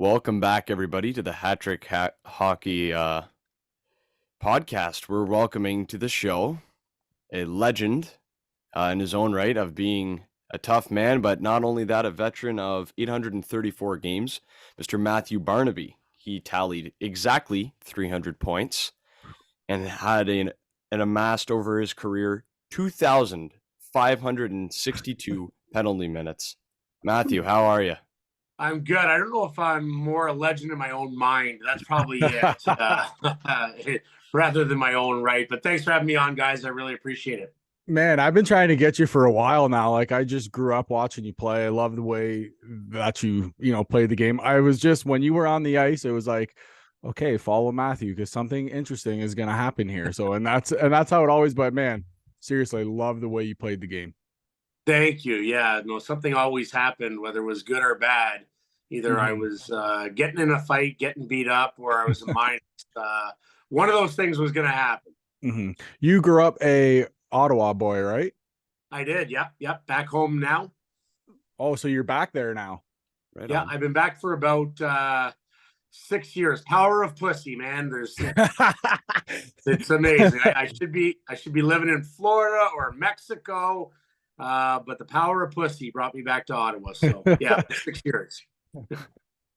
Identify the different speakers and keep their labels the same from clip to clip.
Speaker 1: welcome back, everybody, to the Hat Trick Hockey podcast. We're welcoming to the show a legend in his own right of being a tough man, but not only that, a veteran of 834 games, Mr. Matthew Barnaby. He tallied exactly 300 points and had an amassed over his career 2,562 penalty minutes. Matthew, how are you?
Speaker 2: I'm good. I don't know if I'm more a legend in my own mind. That's probably it, rather than my own right. But thanks for having me on, guys. I really appreciate it.
Speaker 3: Man, I've been trying to get you for a while now. Like, I just grew up watching you play. I love the way that you played the game. I was just, when you were on the ice, it was like, okay, follow Matthew because something interesting is going to happen here. So, and that's how it always, but man, seriously, love the way you played the game.
Speaker 2: Thank you. Yeah, no, something always happened, whether it was good or bad. Either I was getting in a fight, getting beat up, or I was a minus. One of those things was going to happen.
Speaker 3: You grew up a Ottawa boy, right?
Speaker 2: I did. Yep. Back home now.
Speaker 3: Oh, so you're back there now.
Speaker 2: Right. Yeah, on. I've been back for about 6 years. Power of pussy, man. It's amazing. I should be living in Florida or Mexico. But the power of pussy brought me back to Ottawa. So yeah, 6 years.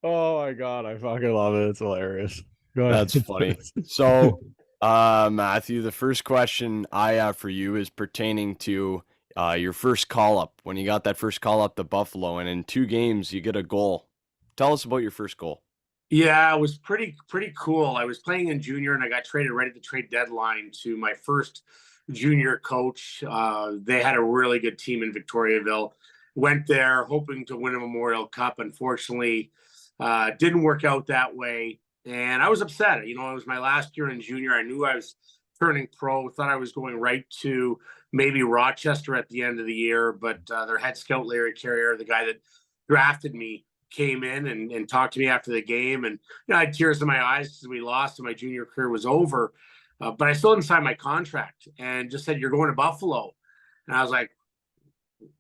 Speaker 3: Oh my God. I fucking love it. It's hilarious.
Speaker 1: That's funny. So, Matthew, the first question I have for you is pertaining to your first call up when you got that first call up to Buffalo, and in 2 games, you get a goal. Tell us about your first goal.
Speaker 2: Yeah, it was pretty cool. I was playing in junior and I got traded right at the trade deadline to my first junior coach. They had a really good team in Victoriaville. Went there hoping to win a Memorial Cup. Unfortunately, didn't work out that way. And I was upset. It was my last year in junior. I knew I was turning pro, thought I was going right to maybe Rochester at the end of the year. But their head scout, Larry Carrier, the guy that drafted me, came in and talked to me after the game. And I had tears in my eyes because we lost and my junior career was over. But I still didn't sign my contract and just said, "You're going to Buffalo." And I was like,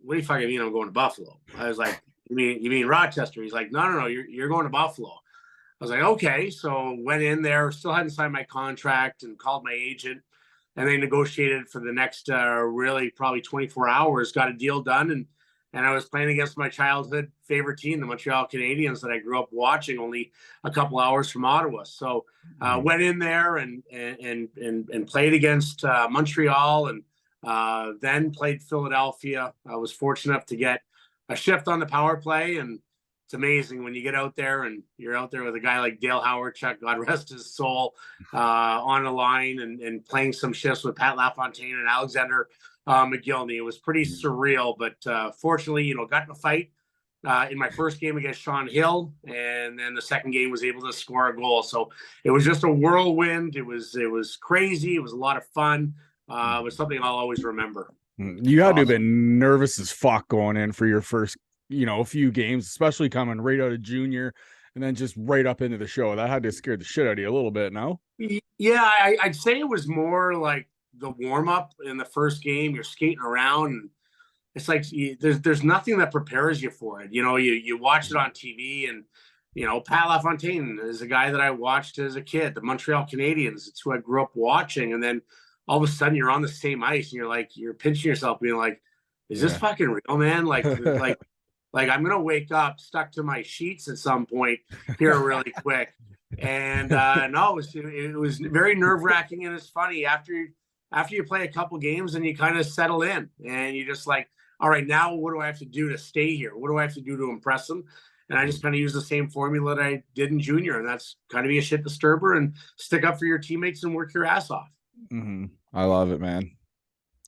Speaker 2: "What do you fucking mean I'm going to Buffalo?" I was like, you mean Rochester? He's like, no, you're going to Buffalo. I was like, okay. So went in there, still hadn't signed my contract, and called my agent, and they negotiated for the next really probably 24 hours, got a deal done. And I was playing against my childhood favorite team, the Montreal Canadiens, that I grew up watching only a couple hours from Ottawa. So went in there and played against Montreal, and then played Philadelphia. I was fortunate enough to get a shift on the power play, and it's amazing when you get out there and you're out there with a guy like Dale Howard-Chuck, God rest his soul, on the line and playing some shifts with Pat LaFontaine and Alexander McGillney. It was pretty surreal, but fortunately, got in a fight in my first game against Sean Hill, and then the second game was able to score a goal. So it was just a whirlwind. It was crazy. It was a lot of fun. It was something I'll always remember.
Speaker 3: You had to have been nervous as fuck going in for your first, a few games, especially coming right out of junior and then just right up into the show. That had to scare the shit out of you a little bit, no?
Speaker 2: Yeah, I'd say it was more like the warm-up in the first game. You're skating around, and it's like there's nothing that prepares you for it. You watch it on TV, and Pat LaFontaine is a guy that I watched as a kid. The Montreal Canadiens, it's who I grew up watching, and then all of a sudden you're on the same ice, and you're pinching yourself, being like, "Is this fucking real, man?" Like I'm gonna wake up stuck to my sheets at some point here really quick. And no, it was very nerve-wracking, and it's funny after you play a couple games and you kind of settle in and you just like, all right, now what do I have to do to stay here? What do I have to do to impress them? And I just kind of use the same formula that I did in junior, and that's kind of be a shit disturber and stick up for your teammates and work your ass off.
Speaker 3: I love it, man.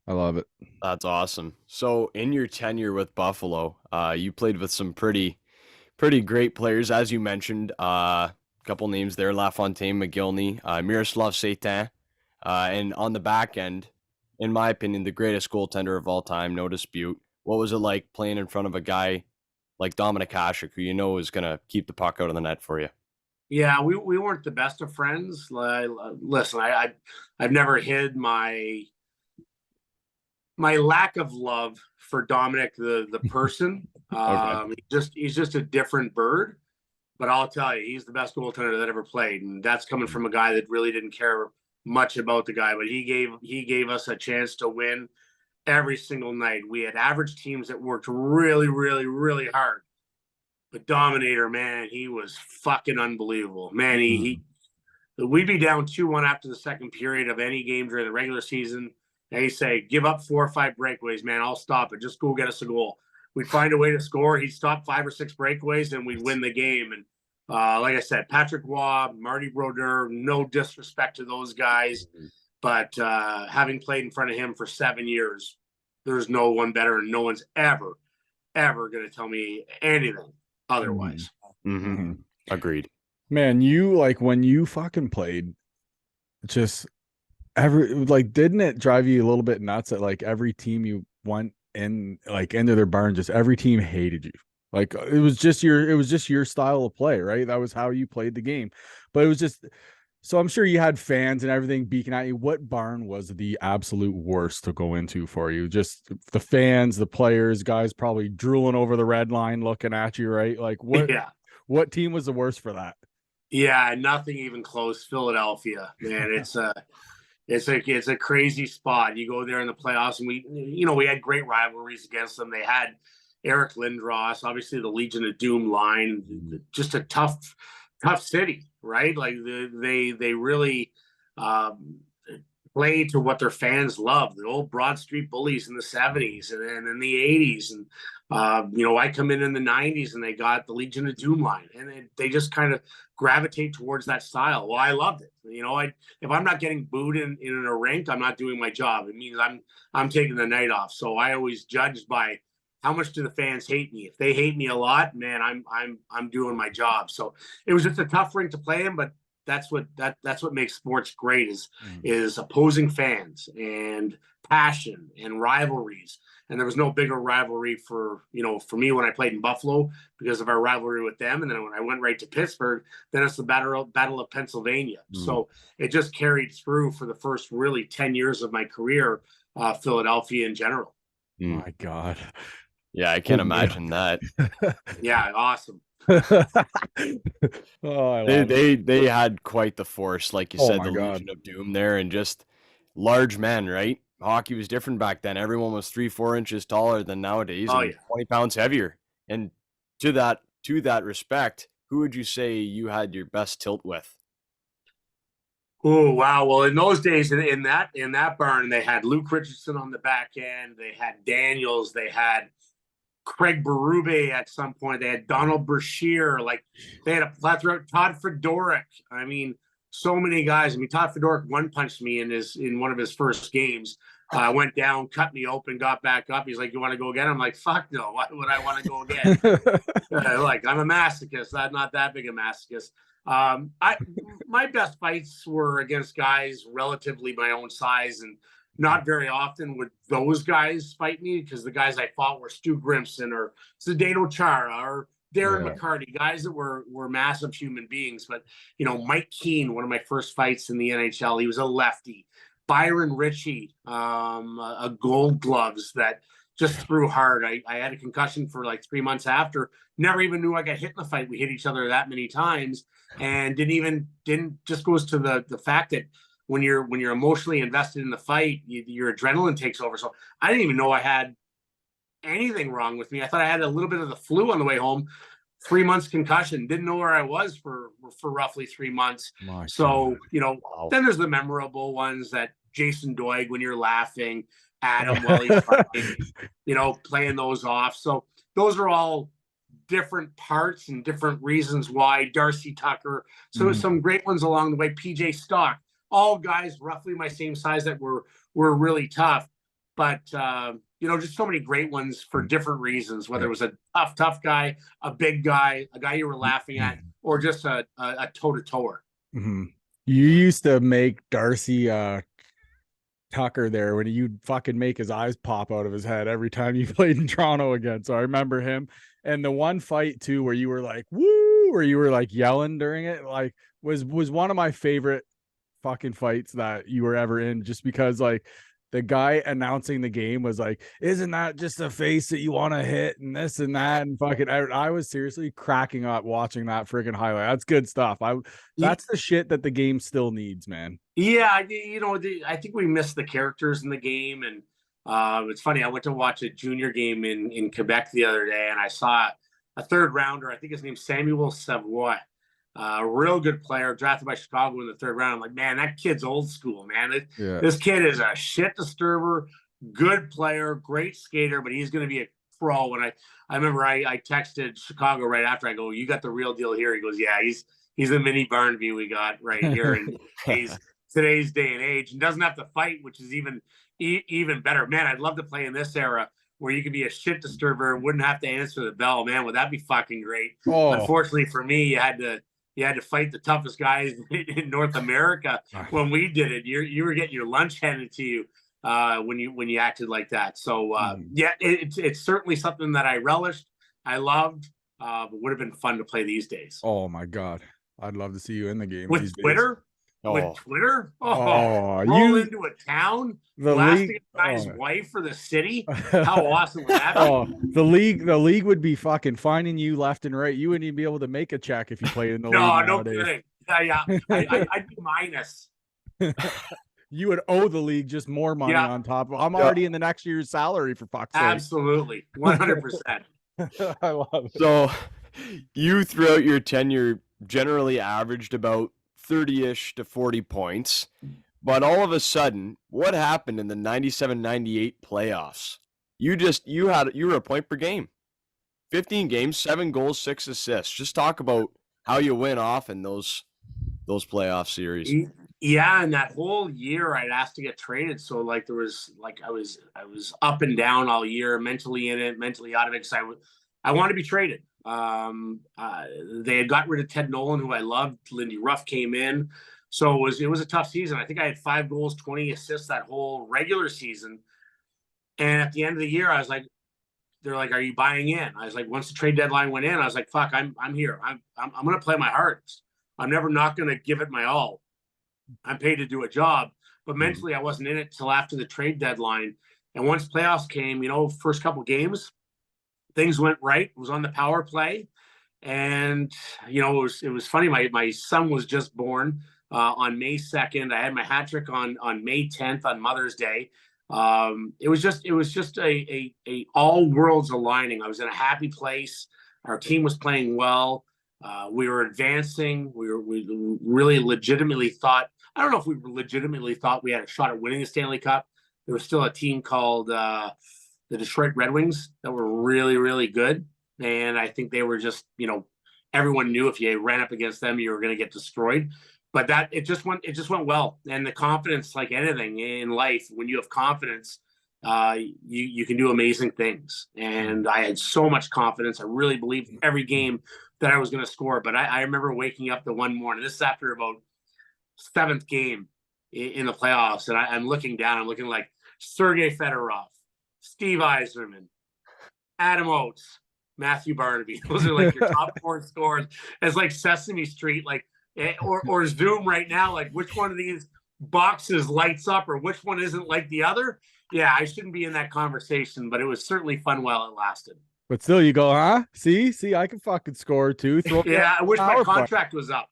Speaker 3: I love it.
Speaker 1: That's awesome. So in your tenure with Buffalo, you played with some pretty great players, as you mentioned. A couple names there: LaFontaine, McGillney, Miroslav Satan. And on the back end, in my opinion, the greatest goaltender of all time, no dispute. What was it like playing in front of a guy like Dominik Hasek, who is going to keep the puck out of the net for you?
Speaker 2: Yeah, we weren't the best of friends. Listen, I've never hid my lack of love for Dominik the person. Okay. He's just a different bird. but I'll tell you, he's the best goaltender that ever played, and that's coming from a guy that really didn't care much about the guy, but he gave us a chance to win every single night. We had average teams that worked really, really, really hard. But Dominator, man, he was fucking unbelievable. Man, we'd be down 2-1 after the second period of any game during the regular season. And he'd say, give up 4 or 5 breakaways, man. I'll stop it. Just go get us a goal. We'd find a way to score. He'd stop 5 or 6 breakaways, and we'd win the game. And like I said, Patrick Waugh, Marty Brodeur, no disrespect to those guys. But having played in front of him for 7 years, there's no one better, and no one's ever going to tell me anything otherwise.
Speaker 1: Mm-hmm. Agreed.
Speaker 3: Man, you like when you fucking played, just didn't it drive you a little bit nuts that like every team you went in like into their barn, just every team hated you? Like it was just your style of play, right? That was how you played the game. But it was just, so I'm sure you had fans and everything beaking at you. What barn was the absolute worst to go into for you? Just the fans, the players, guys probably drooling over the red line looking at you, right? Like what team was the worst for that?
Speaker 2: Yeah, nothing even close. Philadelphia, man, it's a crazy spot. You go there in the playoffs, and we had great rivalries against them. They had Eric Lindros, obviously the Legion of Doom line, just a tough city, right? Like they really play to what their fans love. The old Broad Street Bullies in the 70s and in the 80s. And, I come in the 90s, and they got the Legion of Doom line, and they just kind of gravitate towards that style. Well, I loved it. If I'm not getting booed in a rink, I'm not doing my job. It means I'm taking the night off. So I always judged by how much do the fans hate me. If they hate me a lot, man, I'm doing my job. So it was just a tough rink to play in, but that's what makes sports great is opposing fans and passion and rivalries. And there was no bigger rivalry for me when I played in Buffalo because of our rivalry with them. And then when I went right to Pittsburgh, then it's the Battle of Pennsylvania. So it just carried through for the first really 10 years of my career, Philadelphia in general.
Speaker 3: My God.
Speaker 1: Yeah, I can't imagine that.
Speaker 2: Yeah, awesome.
Speaker 1: They had quite the force, like you said, the
Speaker 3: God.
Speaker 1: Legion of Doom there, and just large men, right? Hockey was different back then. Everyone was 3-4 inches taller than nowadays, and 20 pounds heavier. And to that respect, who would you say you had your best tilt with?
Speaker 2: Oh, wow. Well, in those days, in that barn, they had Luke Richardson on the back end. They had Daniels. They had Craig Berube at some point. They had Donald Brashear. Like, they had a plethora. Todd Fedoruk. I mean, so many guys. I mean, Todd Fedoruk one-punched me in one of his first games. Went down, cut me open, got back up. He's like, "You want to go again?" I'm like, "Fuck no. Why would I want to go again?" Like, I'm a masochist. I'm not that big a masochist. My best fights were against guys relatively my own size, and not very often would those guys fight me, because the guys I fought were Stu Grimson or Zdeno Chara or Darren McCarty, guys that were massive human beings. But Mike Keane, one of my first fights in the NHL, he was a lefty. Byron Ritchie, a Gold Gloves that just threw hard. I had a concussion for like 3 months after. Never even knew I got hit in the fight. We hit each other that many times, and didn't just goes to the fact that when you're emotionally invested in the fight, your adrenaline takes over. So I didn't even know I had anything wrong with me. I thought I had a little bit of the flu on the way home. 3 months concussion. Didn't know where I was for roughly 3 months. So then there's the memorable ones that Jason Doig, when you're laughing at him while he's fighting, playing those off. So those are all different parts and different reasons why. Darcy Tucker. So some great ones along the way. PJ Stock. All guys roughly my same size that were really tough. But just so many great ones for different reasons, whether it was a tough guy, a big guy, a guy you were laughing at, or just a toe-to-toer.
Speaker 3: You used to make Darcy Tucker there when you'd fucking make his eyes pop out of his head every time you played in Toronto again. So I remember him. And the one fight too where you were like, woo, where you were like yelling during it, like was one of my favorite fucking fights that you were ever in, just because like the guy announcing the game was like, "Isn't that just a face that you want to hit and this and that?" And fucking, I was seriously cracking up watching that freaking highlight. That's good stuff. That's the shit that the game still needs, man.
Speaker 2: Yeah, I think we missed the characters in the game, and it's funny. I went to watch a junior game in Quebec the other day, and I saw a third rounder. I think his name's Samuel Savoy, a real good player, drafted by Chicago in the third round. I'm like, man, that kid's old school, man. This kid is a shit disturber, good player, great skater, but he's going to be a pro. And I remember I texted Chicago right after. I go, "You got the real deal here." He goes, "Yeah, he's the mini Barnaby we got right here in today's day and age, and doesn't have to fight, which is even better." Man, I'd love to play in this era where you could be a shit disturber and wouldn't have to answer the bell. Man, would that be fucking great? Unfortunately for me, you had to fight the toughest guys in North America when we did it. You were getting your lunch handed to you when you acted like that. So yeah, it's certainly something that I relished, I loved, but would have been fun to play these days.
Speaker 3: Oh my God, I'd love to see you in the game
Speaker 2: with Twitter.
Speaker 3: days.
Speaker 2: With Twitter,
Speaker 3: you
Speaker 2: into a town, blasting a guy's wife for the city. How awesome would that be?
Speaker 3: The league would be fucking finding you left and right. You wouldn't even be able to make a check if you played in the league nowadays.
Speaker 2: No kidding. Yeah, I'd be minus.
Speaker 3: You would owe the league just more money on top. I'm already in the next year's salary, for fuck's sake.
Speaker 2: Absolutely, 100%.
Speaker 3: I love it.
Speaker 1: So, you throughout your tenure generally averaged about 30-ish to 40 points, but all of a sudden, what happened in the 97-98 playoffs? You were a point per game. 15 games, 7 goals, 6 assists. Just talk about how you went off in those playoff series.
Speaker 2: Yeah, and that whole year I'd asked to get traded, so like there was like I was up and down all year, mentally in it, mentally out of it, because I wanted to be traded. They had got rid of Ted Nolan, who I loved. Lindy Ruff came in, so it was a tough season. I think I had 5 goals, 20 assists that whole regular season. And at the end of the year, I was like, they're like, "Are you buying in?" I was like, once the trade deadline went in, I was like, "Fuck, I'm here. I'm going to play my hardest. I'm never not going to give it my all. I'm paid to do a job." But mentally, I wasn't in it till after the trade deadline. And once playoffs came, first couple games, things went right. It was on the power play. And, it was funny. My son was just born on May 2nd. I had my hat trick on May 10th on Mother's Day. It was just a all worlds aligning. I was in a happy place. Our team was playing well. We were advancing. We really legitimately thought, I don't know if we legitimately thought we had a shot at winning the Stanley Cup. There was still a team called the Detroit Red Wings that were really, really good. And I think they were just, everyone knew if you ran up against them, you were going to get destroyed. But it just went well. And the confidence, like anything in life, when you have confidence, you can do amazing things. And I had so much confidence. I really believed every game that I was going to score. But I remember waking up the one morning. This is after about 7th game in the playoffs, and I'm looking down. I'm looking like Sergei Fedorov, Steve Yzerman, Adam Oates, Matthew Barnaby. Those are like your top 4 scores. It's like Sesame Street, like or Zoom right now. Like, which one of these boxes lights up, or which one isn't like the other? Yeah, I shouldn't be in that conversation, but it was certainly fun while it lasted.
Speaker 3: But still, you go, huh? See, I can fucking score too.
Speaker 2: Yeah, I wish my contract was up.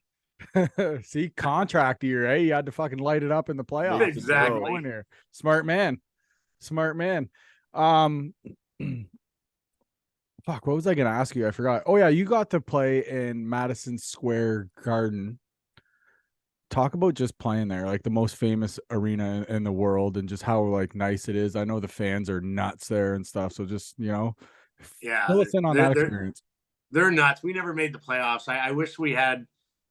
Speaker 3: See, contract year, eh? You had to fucking light it up in the playoffs.
Speaker 2: Exactly.
Speaker 3: Here. Smart man. Fuck, what was I gonna ask you? I forgot. Oh yeah, you got to play in Madison Square Garden. Talk about just playing there, like the most famous arena in the world, and just how like nice it is. I know the fans are nuts there and stuff. So just
Speaker 2: yeah,
Speaker 3: fill us in on that experience.
Speaker 2: They're nuts. We never made the playoffs. I wish we had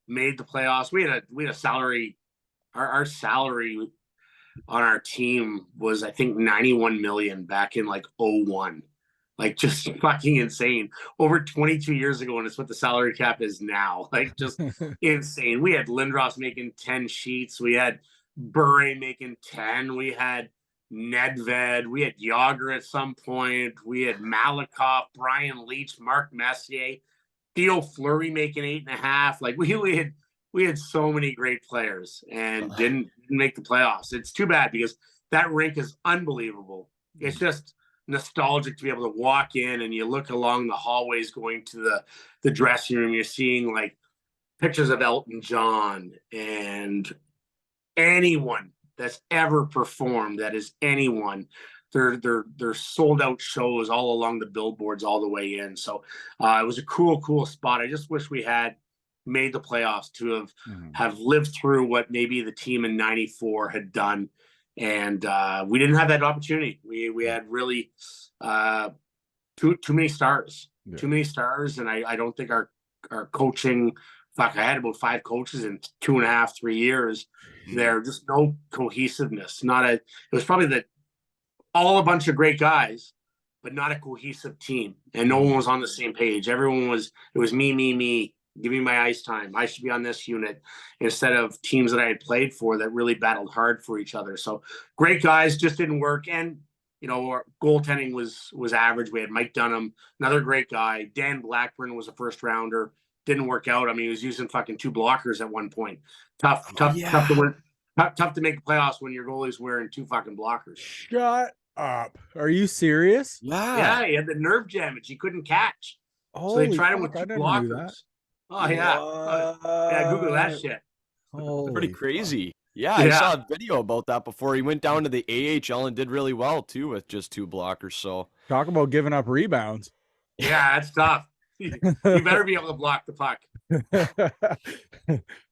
Speaker 2: made the playoffs. We had a salary. Our salary on our team was, I think, 91 million back in like 01. Like, just fucking insane. Over 22 years ago, and it's what the salary cap is now. Like, just insane. We had Lindros making 10 sheets. We had Bure making 10. We had Nedved. We had Yager at some point. We had Malakoff, Brian Leach, Mark Messier, Theo Fleury making 8.5. Like, we had so many great players and didn't make the playoffs. It's too bad because that rink is unbelievable. It's just nostalgic to be able to walk in and you look along the hallways going to the dressing room. You're seeing like pictures of Elton John and anyone that's ever performed. That is anyone. They're sold out shows all along the billboards all the way in. So it was a cool spot. I just wish we had made the playoffs to have lived through what maybe the team in '94 had done. And we didn't have that opportunity. We had really too many stars, too many stars. And I don't think our coaching, fuck, I had about 5 coaches in 2.5, 3 years. There, just no cohesiveness. It was probably all a bunch of great guys, but not a cohesive team. And no one was on the same page. It was me. Give me my ice time. I should be on this unit, instead of teams that I had played for that really battled hard for each other. So great guys, just didn't work. And, our goaltending was average. We had Mike Dunham, another great guy. Dan Blackburn was a first rounder. Didn't work out. I mean, he was using fucking 2 blockers at one point. Tough to win. Tough to make the playoffs when your goalie's wearing 2 fucking blockers.
Speaker 3: Shut up. Are you serious?
Speaker 2: Yeah, he had the nerve damage. He couldn't catch. So they tried him with 2 blockers. Oh, yeah. Yeah, Google that shit.
Speaker 1: Pretty crazy. Yeah, I saw a video about that before. He went down to the AHL and did really well, too, with just 2 blockers. So
Speaker 3: talk about giving up rebounds.
Speaker 2: Yeah, that's tough. You better be able to block the puck.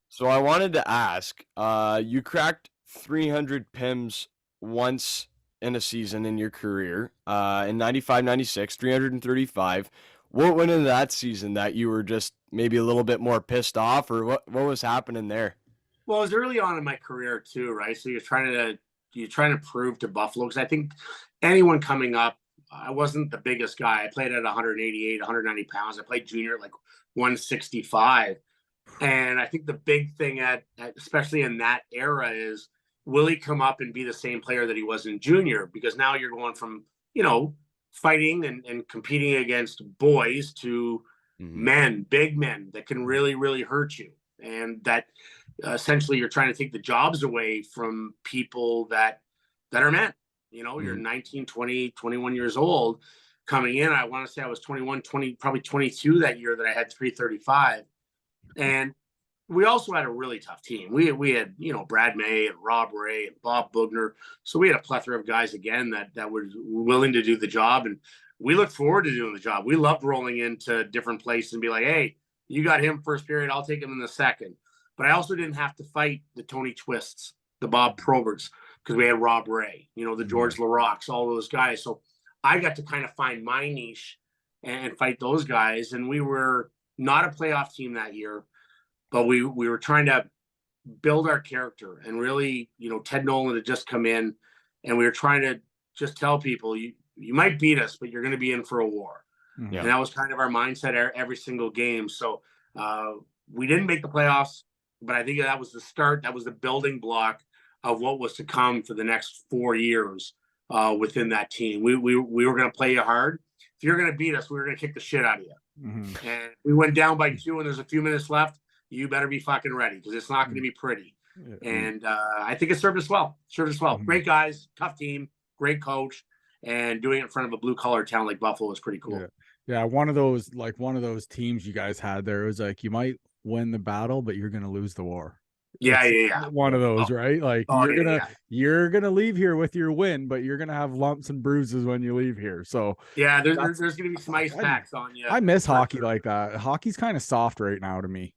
Speaker 1: So I wanted to ask, you cracked 300 PIMs once in a season in your career, in 95, 96, 335. What went into that season that you were just maybe a little bit more pissed off, or what was happening there?
Speaker 2: Well, it was early on in my career too, right? So you're trying to prove to Buffalo, because I think anyone coming up, I wasn't the biggest guy. I played at 188, 190 pounds. I played junior at like 165. And I think the big thing especially in that era is, will he come up and be the same player that he was in junior? Because now you're going from, fighting and competing against boys to men, big men that can really, really hurt you. And that essentially you're trying to take the jobs away from people that are men. You're 19, 20, 21 years old coming in. I want to say I was 21, 20, probably 22 that year that I had 335. And we also had a really tough team. We had, Brad May and Rob Ray and Bob Bugner. So we had a plethora of guys again that were willing to do the job. And we looked forward to doing the job. We loved rolling into different places and be like, hey, you got him first period, I'll take him in the second. But I also didn't have to fight the Tony Twists, the Bob Proberts, because we had Rob Ray, the George Larocques, all those guys. So I got to kind of find my niche and fight those guys. And we were not a playoff team that year, but we were trying to build our character. And really, Ted Nolan had just come in, and we were trying to just tell people, you might beat us, but you're going to be in for a war. Yeah. And that was kind of our mindset every single game. So we didn't make the playoffs, but I think that was the start. That was the building block of what was to come for the next 4 years within that team. We were going to play you hard. If you're going to beat us, we were going to kick the shit out of you. And we went down by 2 and there's a few minutes left. You better be fucking ready, because it's not going to be pretty. And I think it served us well. Great guys, tough team, great coach, and doing it in front of a blue-collar town like Buffalo was pretty cool.
Speaker 3: Yeah, one of those teams you guys had there, it was like, you might win the battle, but you're going to lose the war.
Speaker 2: Yeah.
Speaker 3: One of those, right? Like you're gonna leave here with your win, but you're gonna have lumps and bruises when you leave here. So
Speaker 2: yeah, there's gonna be some ice packs on you.
Speaker 3: I miss hockey like that. Hockey's kind of soft right now to me.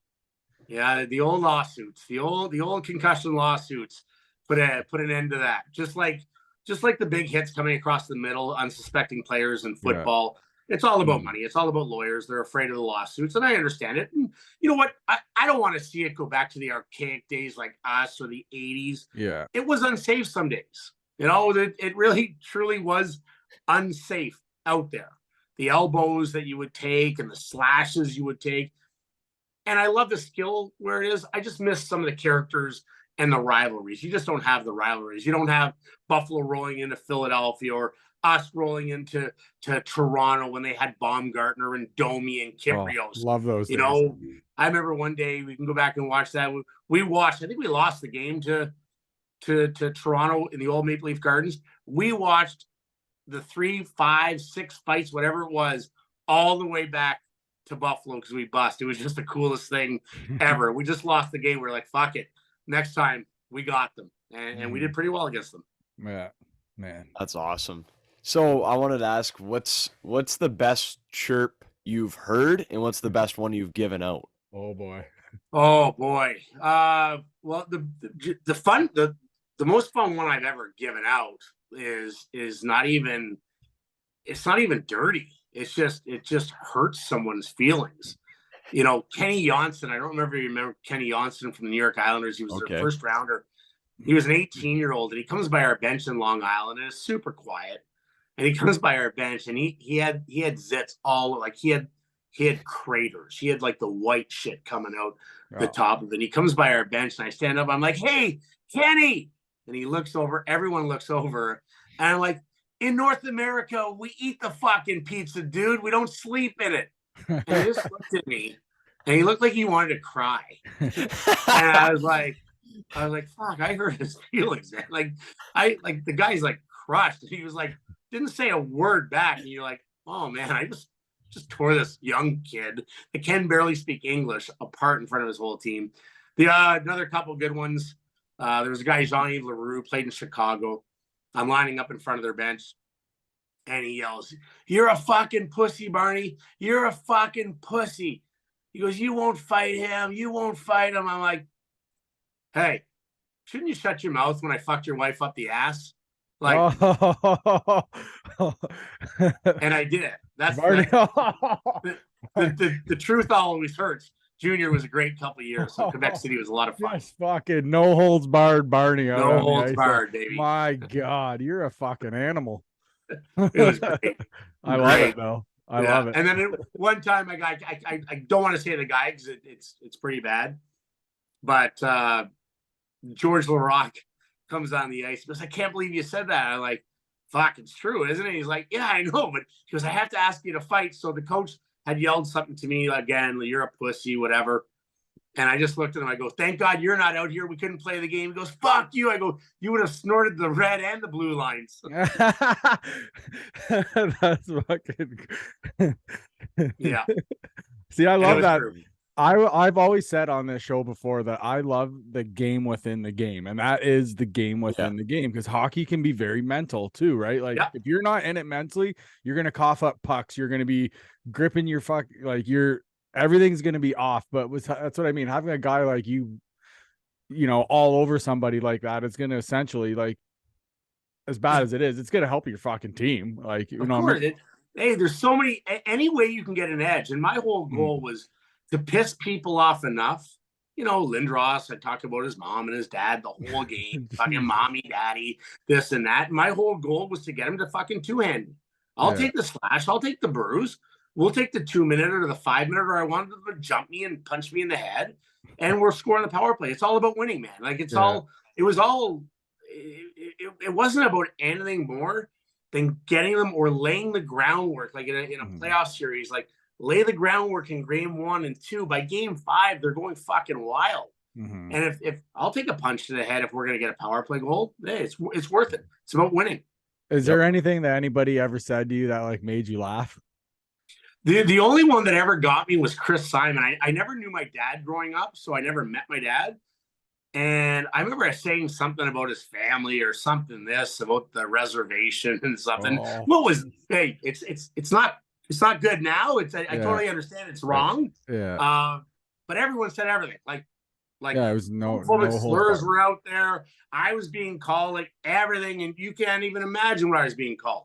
Speaker 2: Yeah, the old lawsuits, the old concussion lawsuits put an end to that. Just like the big hits coming across the middle, unsuspecting players in football. Yeah. It's all about money. It's all about lawyers. They're afraid of the lawsuits, and I understand it. And you know what? I don't want to see it go back to the archaic days like us or the 80s.
Speaker 3: Yeah.
Speaker 2: It was unsafe some days. It really, truly was unsafe out there. The elbows that you would take and the slashes you would take. And I love the skill where it is. I just miss some of the characters and the rivalries. You just don't have the rivalries. You don't have Buffalo rolling into Philadelphia, or us rolling into Toronto when they had Baumgartner and Domi and Kyprios.
Speaker 3: Love those days.
Speaker 2: I remember one day, we can go back and watch that. We watched, I think we lost the game to to Toronto in the old Maple Leaf Gardens. We watched the 3, 5, 6 fights, whatever it was, all the way back to Buffalo because we bust. It was just the coolest thing ever. We just lost the game. We were like, fuck it. Next time we got them. And we did pretty well against them.
Speaker 3: Yeah, man.
Speaker 1: That's awesome. So I wanted to ask, what's the best chirp you've heard, and what's the best one you've given out?
Speaker 3: Oh boy.
Speaker 2: Oh boy. Well, the most fun one I've ever given out is not even, it's not even dirty. It just hurts someone's feelings. You know, Kenny Johnson, I don't remember if you remember Kenny Johnson from the New York Islanders. He was their first rounder. He was an 18-year-old, and he comes by our bench in Long Island, and it's super quiet. And he comes by our bench, and he had zits all, like he had craters. He had like the white shit coming out the top of it. And he comes by our bench, and I stand up. I'm like, "Hey, Kenny!" And he looks over. Everyone looks over, and I'm like, "In North America, we eat the fucking pizza, dude. We don't sleep in it." And he just looked at me, and he looked like he wanted to cry. And I was like, "Fuck!" I hurt his feelings, man. Like the guy's like crushed. And he was like, didn't say a word back. And you're like, "Oh man, I just tore this young kid that can barely speak English apart in front of his whole team." The another couple good ones. There was a guy, Jean-Yves Leroux, played in Chicago. I'm lining up in front of their bench, and he yells, "You're a fucking pussy, Barney. You're a fucking pussy." He goes, "You won't fight him. You won't fight him." I'm like, "Hey, shouldn't you shut your mouth when I fucked your wife up the ass?" Like, and I did it. That's the truth always hurts. Junior was a great couple of years. So Quebec City was a lot of fun.
Speaker 3: Just fucking no holds barred, Barney.
Speaker 2: No holds barred, baby.
Speaker 3: My God, you're a fucking animal.
Speaker 2: It was great.
Speaker 3: I love it though. I love it.
Speaker 2: And then one time, I don't want to say the guy because it's pretty bad, but George Larocque comes on the ice. He goes, "I can't believe you said that." I'm like, "Fuck, it's true, isn't it?" He's like, "Yeah, I know." But he goes, "I have to ask you to fight." So the coach had yelled something to me again, like, "You're a pussy," whatever. And I just looked at him. I go, "Thank God you're not out here. We couldn't play the game." He goes, "Fuck you." I go, "You would have snorted the red and the blue lines."
Speaker 3: That's fucking.
Speaker 2: Yeah.
Speaker 3: See, I love that.
Speaker 2: True.
Speaker 3: I've always said on this show before that I love the game within the game, and that is the game within the game, because hockey can be very mental too, right? Like if you're not in it mentally, you're gonna cough up pucks, you're gonna be gripping your everything's gonna be off. But that's what I mean. Having a guy like you know, all over somebody like that, it's gonna essentially, like, as bad as it is, it's gonna help your fucking team. Like, you know,
Speaker 2: hey, there's so many any way you can get an edge, and my whole goal was to piss people off enough. You know, Lindros, I talked about his mom and his dad the whole game, fucking mommy, daddy, this and that. And my whole goal was to get him to fucking two-hand me. I'll take the slash, I'll take the bruise. We'll take the 2-minute or the 5-minute, or I wanted them to jump me and punch me in the head, and we're scoring the power play. It's all about winning, man. Like it wasn't about anything more than getting them or laying the groundwork, like in a playoff series, like lay the groundwork in game 1 and 2. By game 5, they're going fucking wild. And if I'll take a punch to the head if we're going to get a power play goal, hey, it's worth it. It's about winning.
Speaker 3: Is there anything that anybody ever said to you that like made you laugh?
Speaker 2: The only one that ever got me was Chris Simon. I never knew my dad growing up, so I never met my dad. And I remember saying something about his family or something, about the reservation and something. What was, hey, it's not good now. I totally understand it's wrong. But everyone said everything. Like
Speaker 3: it was no
Speaker 2: slurs were out there. I was being called like everything, and you can't even imagine what I was being called.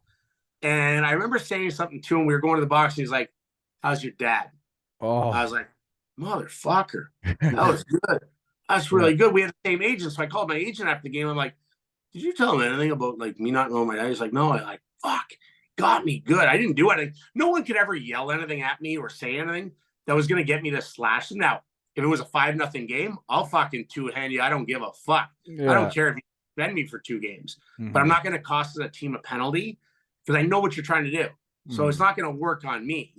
Speaker 2: And I remember saying something to him. We were going to the box, and he's like, "How's your dad?" I was like, "Motherfucker, that was good. That's really good." We had the same agent, so I called my agent after the game. I'm like, "Did you tell him anything about like me not knowing my dad?" He's like, "No." I'm like, "Fuck, got me good. I didn't do anything." No one could ever yell anything at me or say anything that was going to get me to slash them. Now, if it was a 5-0 game, I'll fucking two-hand you. I don't give a fuck. I don't care if you suspend me for 2 games, but I'm not going to cost the team a penalty because I know what you're trying to do. So it's not going to work on me.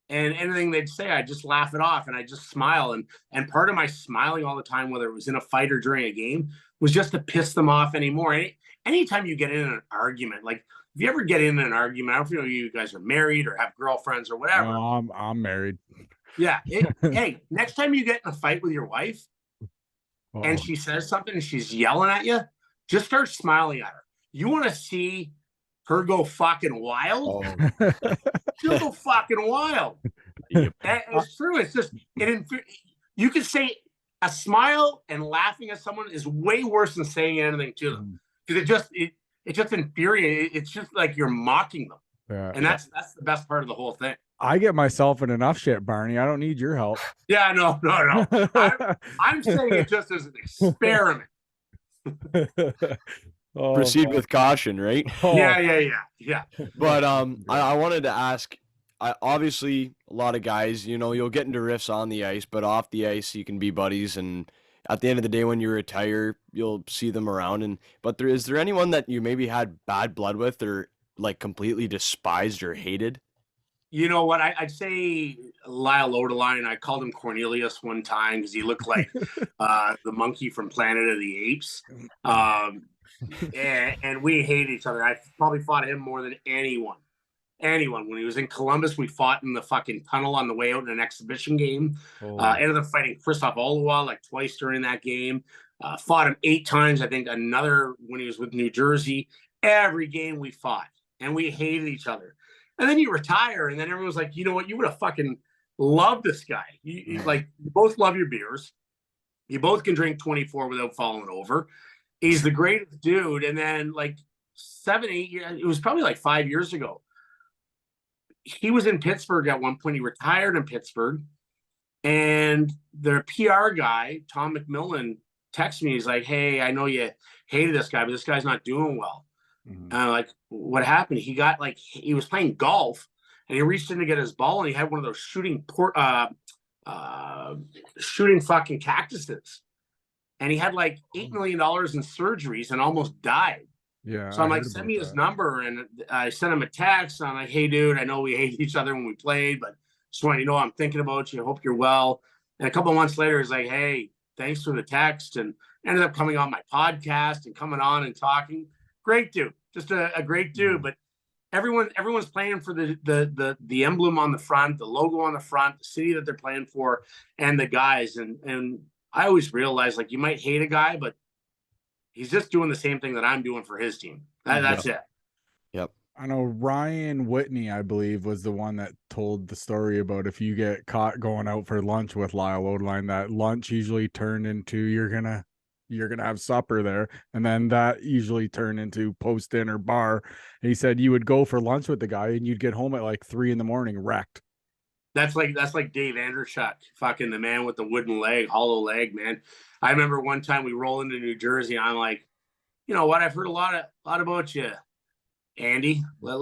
Speaker 2: And anything they'd say, I just laugh it off and I just smile. And part of my smiling all the time, whether it was in a fight or during a game, was just to piss them off anymore. Anytime you get in an argument, like if you ever get in an argument, I don't know if you guys are married or have girlfriends or whatever.
Speaker 3: No, I'm married.
Speaker 2: Yeah. Hey, next time you get in a fight with your wife and she says something and she's yelling at you, just start smiling at her. You want to see her go fucking wild? She'll go fucking wild. It's true. It's just you could say a smile and laughing at someone is way worse than saying anything to them, because it just infuriates. It's just like you're mocking them, and that's the best part of the whole thing.
Speaker 3: I get myself in enough shit, Barney. I don't need your help.
Speaker 2: Yeah, no. I'm saying it just as an experiment.
Speaker 1: Proceed with caution, right?
Speaker 2: Yeah.
Speaker 1: But I wanted to ask, obviously a lot of guys, you'll get into riffs on the ice, but off the ice you can be buddies, and at the end of the day when you retire, you'll see them around. But is there anyone that you maybe had bad blood with, or like completely despised or hated?
Speaker 2: You know what? I'd say Lyle Oderline. I called him Cornelius one time because he looked like the monkey from Planet of the Apes. And we hated each other. I probably fought him more than anyone. When he was in Columbus, we fought in the fucking tunnel on the way out in an exhibition game. Ended up fighting Christoph Oliwa like twice during that game. Fought him 8 times. I think another when he was with New Jersey. Every game we fought, and we hated each other. And then you retire, and then everyone's like, you know what? You would have fucking loved this guy. You both love your beers. You both can drink 24 without falling over. He's the greatest dude. And then like 7, 8 years, it was probably like 5 years ago. He was in Pittsburgh at one point. He retired in Pittsburgh. And their PR guy, Tom McMillan, texted me. He's like, hey, I know you hated this guy, but this guy's not doing well. And I'm like, what happened? He was playing golf and he reached in to get his ball and he had one of those shooting fucking cactuses. And he had like $8 million in surgeries and almost died.
Speaker 3: Yeah.
Speaker 2: So I'm like, send me his number. And I sent him a text. I'm like, hey, dude, I know we hated each other when we played, but just want you to know I'm thinking about you. I hope you're well. And a couple of months later, he's like, hey, thanks for the text. And ended up coming on my podcast and coming on and talking. Great dude, just a great dude. But everyone's playing for the emblem on the front, the logo on the front, the city that they're playing for, and the guys. And I always realize, like, you might hate a guy, but he's just doing the same thing that I'm doing for his team. That's it.
Speaker 1: Yep.
Speaker 3: I know Ryan Whitney, I believe, was the one that told the story about if you get caught going out for lunch with Lyle Oderline, that lunch usually turned into you're gonna have supper there, and then that usually turned into post-dinner bar. And he said you would go for lunch with the guy and you'd get home at like 3 a.m. wrecked.
Speaker 2: That's like Dave Andreshuk, fucking the man with the wooden leg, hollow leg, man. I remember one time we roll into New Jersey and I'm like, you know what? I've heard a lot about you, Andy. We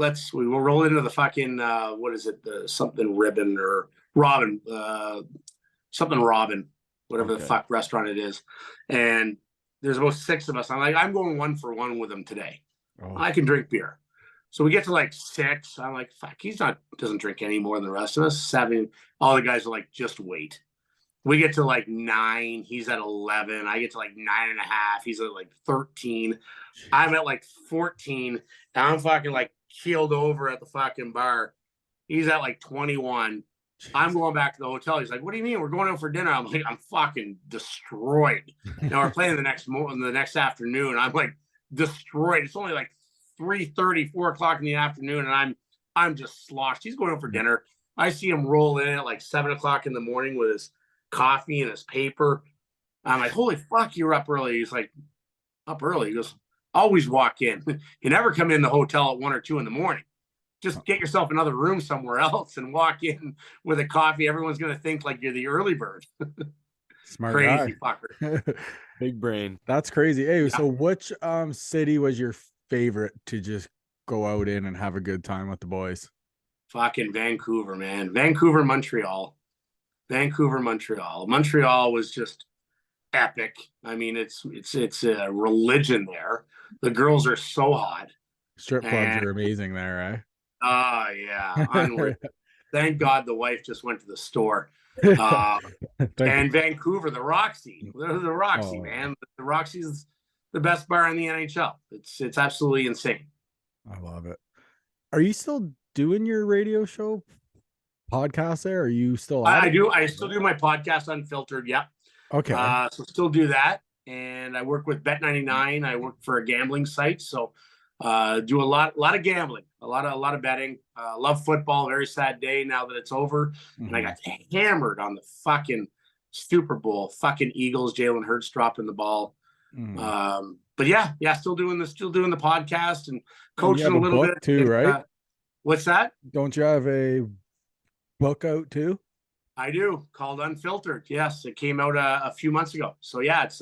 Speaker 2: will roll into the fucking what is it? The something ribbon or Robin, something Robin, whatever the fuck restaurant it is. And there's about 6 of us. I'm like, I'm going 1 for 1 with him today. I can drink beer. So we get to like 6. I'm like, fuck, doesn't drink any more than the rest of us. 7. All the guys are like, just wait. We get to like 9. He's at 11. I get to like 9.5. He's at like 13. I'm at like 14. And I'm fucking like keeled over at the fucking bar. He's at like 21. I'm going back to the hotel. He's like, what do you mean? We're going out for dinner. I'm like, I'm fucking destroyed. Now we're playing the next afternoon. I'm like destroyed. It's only like 3:30, 4 o'clock in the afternoon, and I'm just sloshed. He's going out for dinner. I see him roll in at like 7 o'clock in the morning with his coffee and his paper. I'm like, holy fuck, you're up early. He's like, up early? He goes, always walk in. You never come in the hotel at 1 or 2 in the morning. Just get yourself another room somewhere else and walk in with a coffee. Everyone's going to think like you're the early bird.
Speaker 3: Smart
Speaker 2: Crazy
Speaker 3: guy.
Speaker 2: fucker.
Speaker 1: Big brain.
Speaker 3: That's crazy. Hey, so which city was your favorite to just go out in and have a good time with the boys?
Speaker 2: Fucking Vancouver, man. Montreal. Montreal was just epic. I mean, it's a religion there. The girls are so hot.
Speaker 3: Strip clubs are amazing there, right?
Speaker 2: Oh, yeah. Unreal. Thank God the wife just went to the store. And Vancouver, the Roxy. The Roxy, man. The Roxy's the best bar in the NHL. It's absolutely insane.
Speaker 3: I love it. Are you still doing your radio show podcast there? Are you still
Speaker 2: I do. I still do my podcast Unfiltered. Yep.
Speaker 3: Okay.
Speaker 2: So still do that. And I work with Bet99. I work for a gambling site. So do a lot of gambling, a lot of betting. Love football. Very sad day now that it's over.
Speaker 3: Mm-hmm.
Speaker 2: And I got hammered on the fucking Super Bowl. Fucking Eagles. Jalen Hurts dropping the ball.
Speaker 3: Mm-hmm.
Speaker 2: But yeah, still doing the podcast and coaching a little bit
Speaker 3: too, right?
Speaker 2: What's that?
Speaker 3: Don't you have a book out too?
Speaker 2: I do, called Unfiltered. Yes, it came out a few months ago. So yeah, it's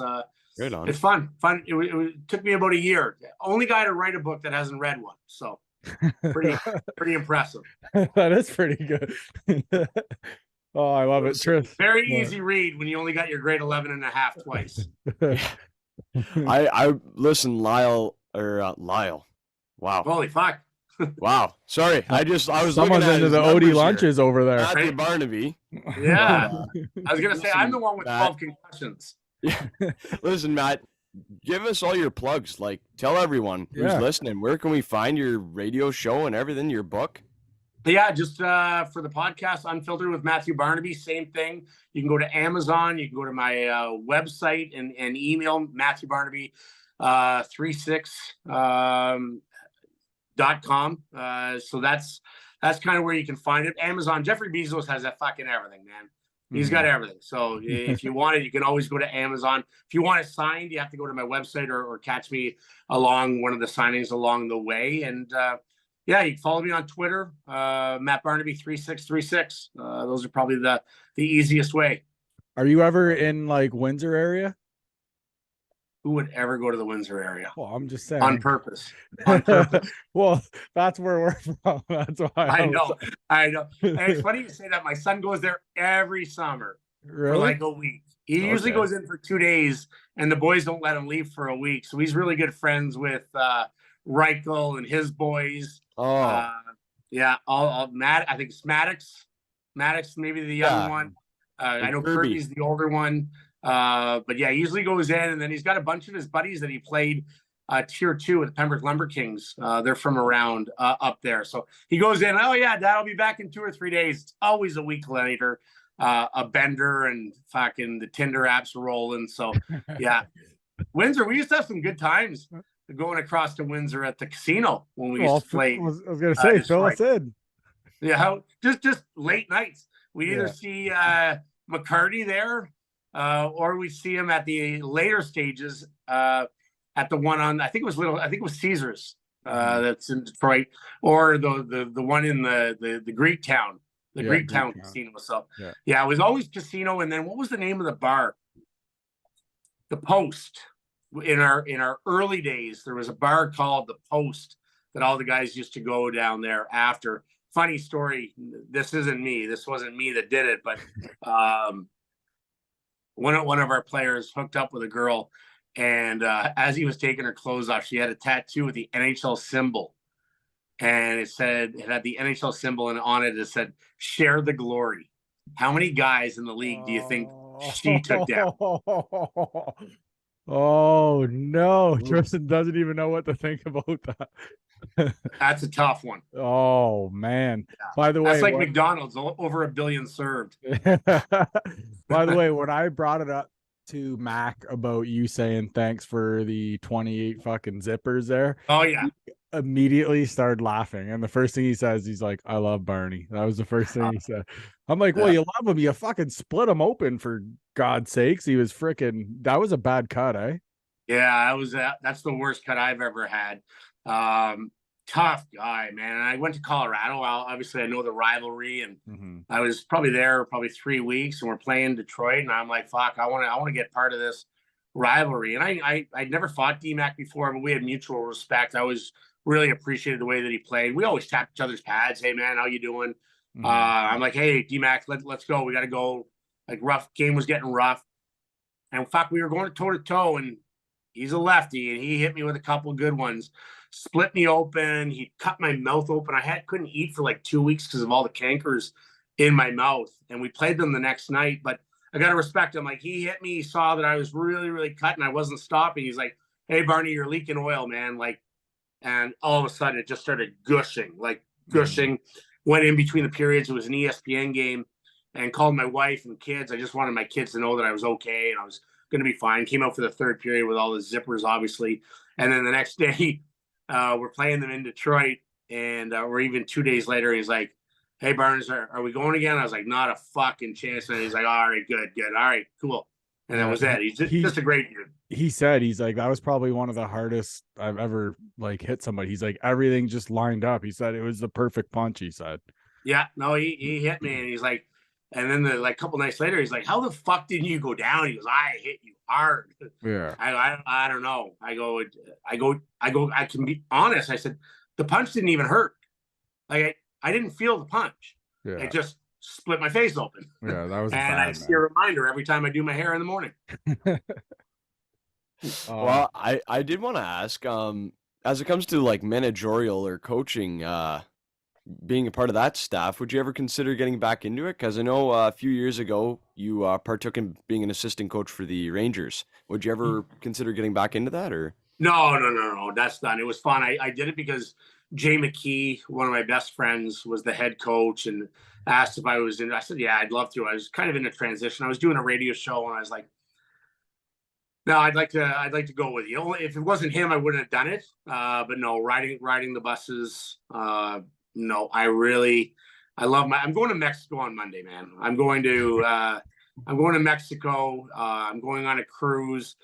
Speaker 1: Right on.
Speaker 2: It's fun. It took me about a year. Only guy to write a book that hasn't read one. So pretty impressive.
Speaker 3: That is pretty good. Oh, I love it. Tris.
Speaker 2: Very easy read when you only got your grade 11 and a half twice.
Speaker 1: I listen, Lyle. Wow.
Speaker 2: Holy fuck.
Speaker 1: Wow. Sorry. I was
Speaker 3: Someone's
Speaker 1: looking at
Speaker 3: into
Speaker 1: his
Speaker 3: the
Speaker 1: numbers
Speaker 3: OD
Speaker 1: here.
Speaker 3: lunches over there.
Speaker 1: Matthew Barnaby.
Speaker 2: Yeah. I was gonna say I'm the one with
Speaker 1: Matt.
Speaker 2: 12 concussions.
Speaker 1: Yeah. Listen, Matt, give us all your plugs. Like, tell everyone who's listening, where can we find your radio show and everything, your book?
Speaker 2: Yeah, just for the podcast, Unfiltered with Matthew Barnaby, same thing. You can go to Amazon. You can go to my website and email Matthew Barnaby 36.com. So that's kind of where you can find it. Amazon. Jeffrey Bezos has that fucking everything, man. He's got everything. So if you want it, you can always go to Amazon. If you want it signed, you have to go to my website or catch me along one of the signings along the way. And yeah, you can follow me on Twitter, Matt Barnaby 3636. Those are probably the easiest way.
Speaker 3: Are you ever in like Windsor area?
Speaker 2: Who would ever go to the Windsor area?
Speaker 3: Well, I'm just saying.
Speaker 2: On purpose. On purpose.
Speaker 3: Well, that's where we're from. That's why
Speaker 2: I know. And it's funny you say that. My son goes there every summer for like a week. He usually goes in for 2 days, and the boys don't let him leave for a week. So he's really good friends with Reichel and his boys.
Speaker 1: Oh.
Speaker 2: Yeah. All Matt. I think it's Maddox. Maddox, maybe the young one. I know Kirby's the older one. But yeah, he usually goes in, and then he's got a bunch of his buddies that he played tier 2 with the Pembroke Lumber Kings. They're from around up there. So he goes in, oh yeah, Dad, I'll be back in 2 or 3 days. It's always a week later, a bender and fucking the Tinder apps rolling. So yeah, Windsor, we used to have some good times going across to Windsor at the casino when we used to play.
Speaker 3: I was going to say, fill us in.
Speaker 2: Yeah, just late nights. We'd either see McCarty there, or we see him at the later stages at the one on, I think it was Caesars that's in Detroit, or the one in the Greek Town, Greek Town Casino. So yeah, it was always casino. And then what was the name of the bar? The Post. In our early days, there was a bar called the Post that all the guys used to go down there after. Funny story. This isn't me. This wasn't me that did it, but one of our players hooked up with a girl, and as he was taking her clothes off, she had a tattoo with the NHL symbol, and it had the NHL symbol, and on it said "Share the glory." How many guys in the league do you think she took down?
Speaker 3: Oh no, Tristan doesn't even know what to think about that.
Speaker 2: That's a tough one.
Speaker 3: Oh man. Yeah. By the way,
Speaker 2: that's like McDonald's, over 1 billion served.
Speaker 3: By the way, when I brought it up to Mac about you saying thanks for the 28 fucking zippers there.
Speaker 2: Oh yeah.
Speaker 3: He immediately started laughing. And the first thing he says, he's like, I love Barney. That was the first thing he said. I'm like, well, you love him. You fucking split him open, for God's sakes. He was that was a bad cut, eh?
Speaker 2: Yeah, that's the worst cut I've ever had. Tough guy, man. And I went to Colorado. Obviously, I know the rivalry, and I was probably there 3 weeks, and we're playing Detroit, and I'm like, fuck, I want to get part of this rivalry. And I'd never fought D-Mac before, but we had mutual respect. I always really appreciated the way that he played. We always tapped each other's pads. Hey, man, how you doing? I'm like, hey, D-Mac, let's go. We got to go. Like, rough game was getting rough, and fuck, we were going toe to toe, and He's a lefty, and he hit me with a couple good ones. Split me open. He cut my mouth open. I couldn't eat for like 2 weeks because of all the cankers in my mouth. And we played them the next night. But I got to respect him. Like, he hit me, he saw that I was really, really cut and I wasn't stopping. He's like, "Hey, Barney, you're leaking oil, man." Like, and all of a sudden it just started gushing, like gushing. Went in between the periods. It was an ESPN game, and called my wife and kids. I just wanted my kids to know that I was okay and I was going to be fine. Came out for the third period with all the zippers, obviously. And then the next day, we're playing them in Detroit, and or even 2 days later, he's like, "Hey, Barnes, are we going again?" I was like, "Not a fucking chance." And he's like, "All right, good. All right, cool." And that was it. He's just a great dude.
Speaker 3: He said, he's like, that was probably one of the hardest I've ever like hit somebody. He's like, everything just lined up. He said it was the perfect punch. He said,
Speaker 2: "Yeah, no, he hit me," and he's like, and then the like couple nights later, he's like, "How the fuck didn't you go down?" He goes, "I hit you hard."
Speaker 3: Yeah.
Speaker 2: I don't know. I can be honest. I said, the punch didn't even hurt. Like, I didn't feel the punch.
Speaker 3: Yeah.
Speaker 2: It just split my face open.
Speaker 3: Yeah, that was
Speaker 2: and
Speaker 3: bad,
Speaker 2: I see a reminder every time I do my hair in the morning.
Speaker 1: Well, I did want to ask, as it comes to like managerial or coaching, being a part of that staff, would you ever consider getting back into it? Because I know a few years ago you partook in being an assistant coach for the Rangers. Would you ever consider getting back into that, or?
Speaker 2: No. That's done. It was fun. I did it because Jay McKee, one of my best friends, was the head coach and asked if I was in. I said, "Yeah, I'd love to." I was kind of in a transition. I was doing a radio show, and I was like, "No, I'd like to go with you." Only if it wasn't him, I wouldn't have done it. But no, riding the buses. No, I love I'm going to Mexico on Monday, man. I'm going to Mexico. I'm going on a cruise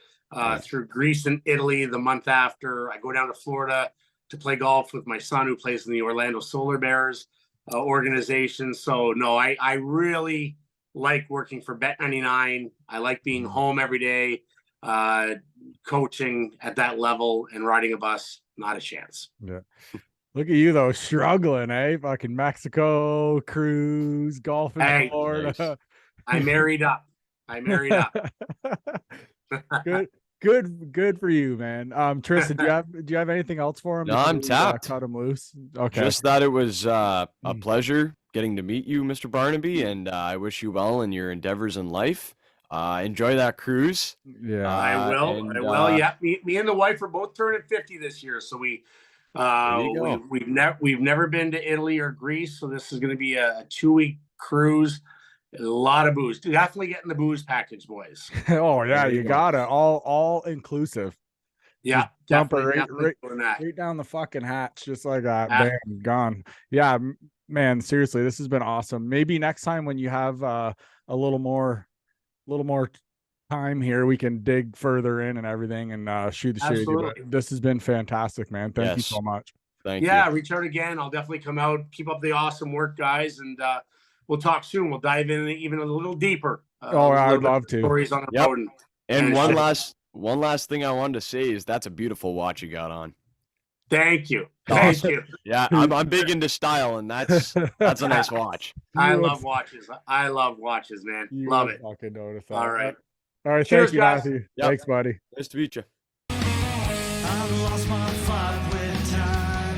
Speaker 2: through Greece and Italy the month after. I go down to Florida to play golf with my son, who plays in the Orlando Solar Bears organization. So no, I really like working for Bet99. I like being home every day, coaching at that level, and riding a bus. Not a chance.
Speaker 3: Yeah. Look at you though, struggling, eh? Fucking Mexico, cruise, golf in Florida.
Speaker 1: Nice.
Speaker 2: I married up.
Speaker 3: Good for you, man. Tristan, do you have anything else for him?
Speaker 1: No, I'm tapped.
Speaker 3: Cut him loose. Okay.
Speaker 1: Just that it was a pleasure getting to meet you, Mr. Barnaby, and I wish you well in your endeavors in life. Enjoy that cruise.
Speaker 3: Yeah,
Speaker 2: I will. Yeah, me and the wife are both turning 50 this year, so we've never been to Italy or Greece, so this is going to be a 2-week cruise. A lot of booze. Definitely getting the booze package, boys.
Speaker 3: Oh yeah, you gotta all inclusive.
Speaker 2: Yeah,
Speaker 3: dump it right down the fucking hatch, just like that. Bam, gone. Yeah, man. Seriously, this has been awesome. Maybe next time when you have a little more time here, we can dig further in and everything and shoot the shit. But this has been fantastic, man. Thank you so much.
Speaker 1: Thank you.
Speaker 2: Yeah, reach out again. I'll definitely come out. Keep up the awesome work, guys, and we'll talk soon. We'll dive in even a little deeper.
Speaker 3: I would love to.
Speaker 2: Stories on the road.
Speaker 1: And one last thing I wanted to say is that's a beautiful watch you got on.
Speaker 2: Thank you.
Speaker 1: Thank you. Yeah, I'm big into style, and that's a nice watch.
Speaker 2: I love watches. Man. Love it.
Speaker 3: Fucking notice that.
Speaker 2: All right.
Speaker 3: Cheers, thank you,
Speaker 2: guys.
Speaker 3: Matthew. Yep. Thanks, buddy.
Speaker 1: Nice to meet you.
Speaker 4: I've lost my fight with time.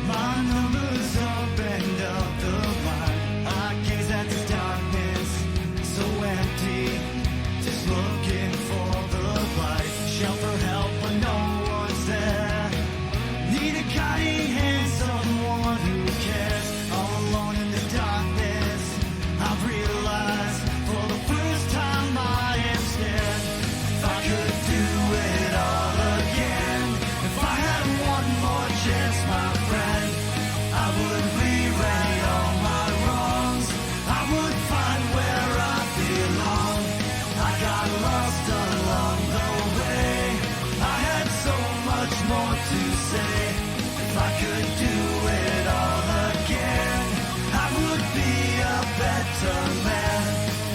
Speaker 4: My numbers up and up the line. I gaze at the darkness, so empty, just looking for the light. Shout for help, but no one's there. Need a guiding hand, someone who cares. All alone in the darkness, I've realized for the first time I am scared. If I could do it all again, if I had one more chance, my friend, I would rewrite all my wrongs. I would find where I belong. I got lost along the way. I had so much more to say. If I could do